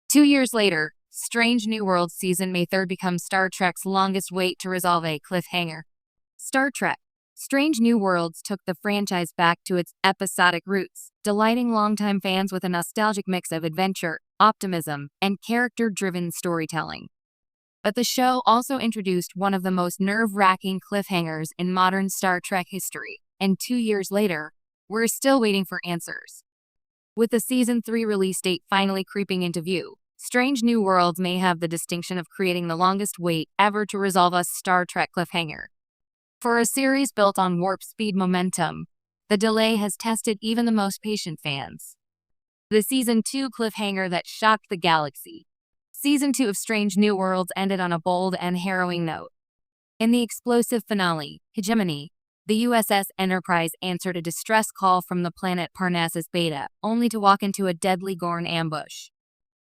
2 years later, Strange New Worlds season May 3rd becomes Star Trek's longest wait to resolve a cliffhanger. Star Trek Strange New Worlds took the franchise back to its episodic roots, delighting longtime fans with a nostalgic mix of adventure, optimism, and character-driven storytelling. But the show also introduced one of the most nerve-wracking cliffhangers in modern Star Trek history, and 2 years later, we're still waiting for answers. With the Season 3 release date finally creeping into view, Strange New Worlds may have the distinction of creating the longest wait ever to resolve a Star Trek cliffhanger. For a series built on warp speed momentum, the delay has tested even the most patient fans. The Season 2 cliffhanger that shocked the galaxy. Season 2 of Strange New Worlds ended on a bold and harrowing note. In the explosive finale, Hegemony, the USS Enterprise answered a distress call from the planet Parnassus Beta, only to walk into a deadly Gorn ambush.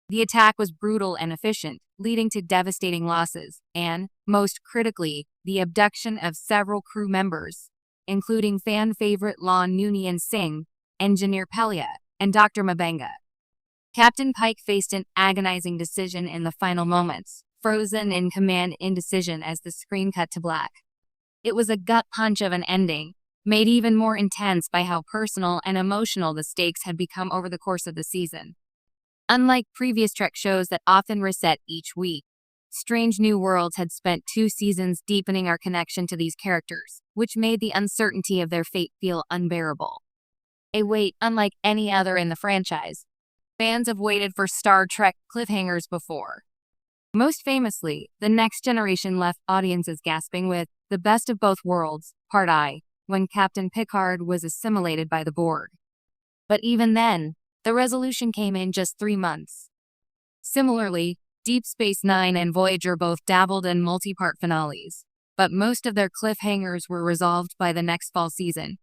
The attack was brutal and efficient, leading to devastating losses and, most critically, the abduction of several crew members, including fan favorite Lon Noonien Singh, Engineer Pelia, and Dr. Mabenga. Captain Pike faced an agonizing decision in the final moments, frozen in command indecision as the screen cut to black. It was a gut punch of an ending, made even more intense by how personal and emotional the stakes had become over the course of the season. Unlike previous Trek shows that often reset each week, Strange New Worlds had spent 2 seasons deepening our connection to these characters, which made the uncertainty of their fate feel unbearable. A wait unlike any other in the franchise. Fans have waited for Star Trek cliffhangers before. Most famously, The Next Generation left audiences gasping with The Best of Both Worlds, Part I, when Captain Picard was assimilated by the Borg. But even then, the resolution came in just 3 months. Similarly, Deep Space Nine and Voyager both dabbled in multi-part finales, but most of their cliffhangers were resolved by the next fall season.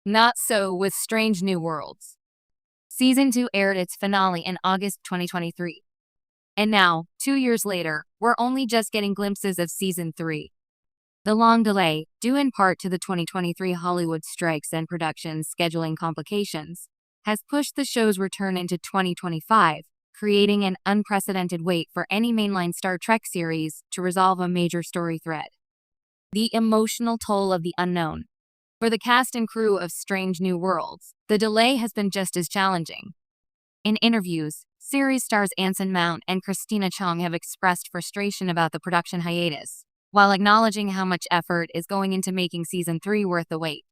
Not so with Strange New Worlds. Season 2 aired its finale in August 2023. And now, 2 years later, we're only just getting glimpses of Season 3. The long delay, due in part to the 2023 Hollywood strikes and production scheduling complications, has pushed the show's return into 2025, creating an unprecedented wait for any mainline Star Trek series to resolve a major story thread. The emotional toll of the unknown. For the cast and crew of Strange New Worlds, the delay has been just as challenging. In interviews, series stars Anson Mount and Christina Chong have expressed frustration about the production hiatus, while acknowledging how much effort is going into making Season 3 worth the wait.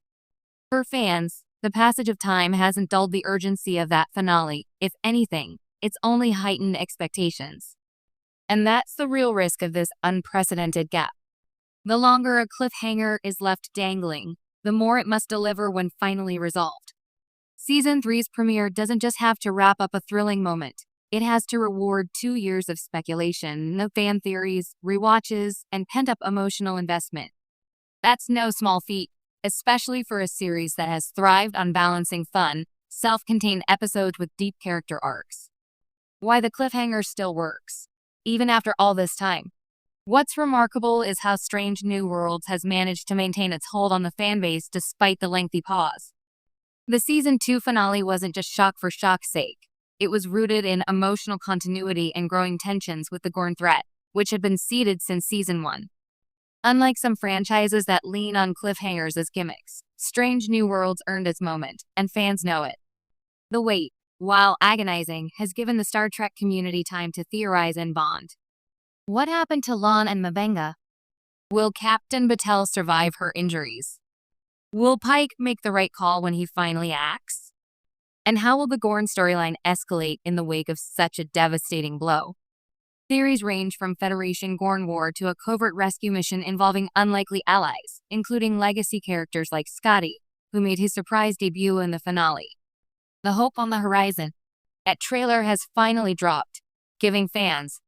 For fans, the passage of time hasn't dulled the urgency of that finale. If anything, it's only heightened expectations. And that's the real risk of this unprecedented gap. The longer a cliffhanger is left dangling, the more it must deliver when finally resolved. Season 3's premiere doesn't just have to wrap up a thrilling moment. It has to reward 2 years of speculation, of fan theories, rewatches, and pent-up emotional investment. That's no small feat, especially for a series that has thrived on balancing fun, self-contained episodes with deep character arcs. Why the cliffhanger still works, even after all this time. What's remarkable is how Strange New Worlds has managed to maintain its hold on the fanbase despite the lengthy pause. The Season 2 finale wasn't just shock for shock's sake. It was rooted in emotional continuity and growing tensions with the Gorn threat, which had been seeded since Season 1. Unlike some franchises that lean on cliffhangers as gimmicks, Strange New Worlds earned its moment, and fans know it. The wait, while agonizing, has given the Star Trek community time to theorize and bond. What happened to Lon and Mabenga? Will Captain Batel survive her injuries? Will Pike make the right call when he finally acts? And how will the Gorn storyline escalate in the wake of such a devastating blow? Theories range from Federation Gorn War to a covert rescue mission involving unlikely allies, including legacy characters like Scotty, who made his surprise debut in the finale. The hope on the horizon. That trailer has finally dropped, giving fans,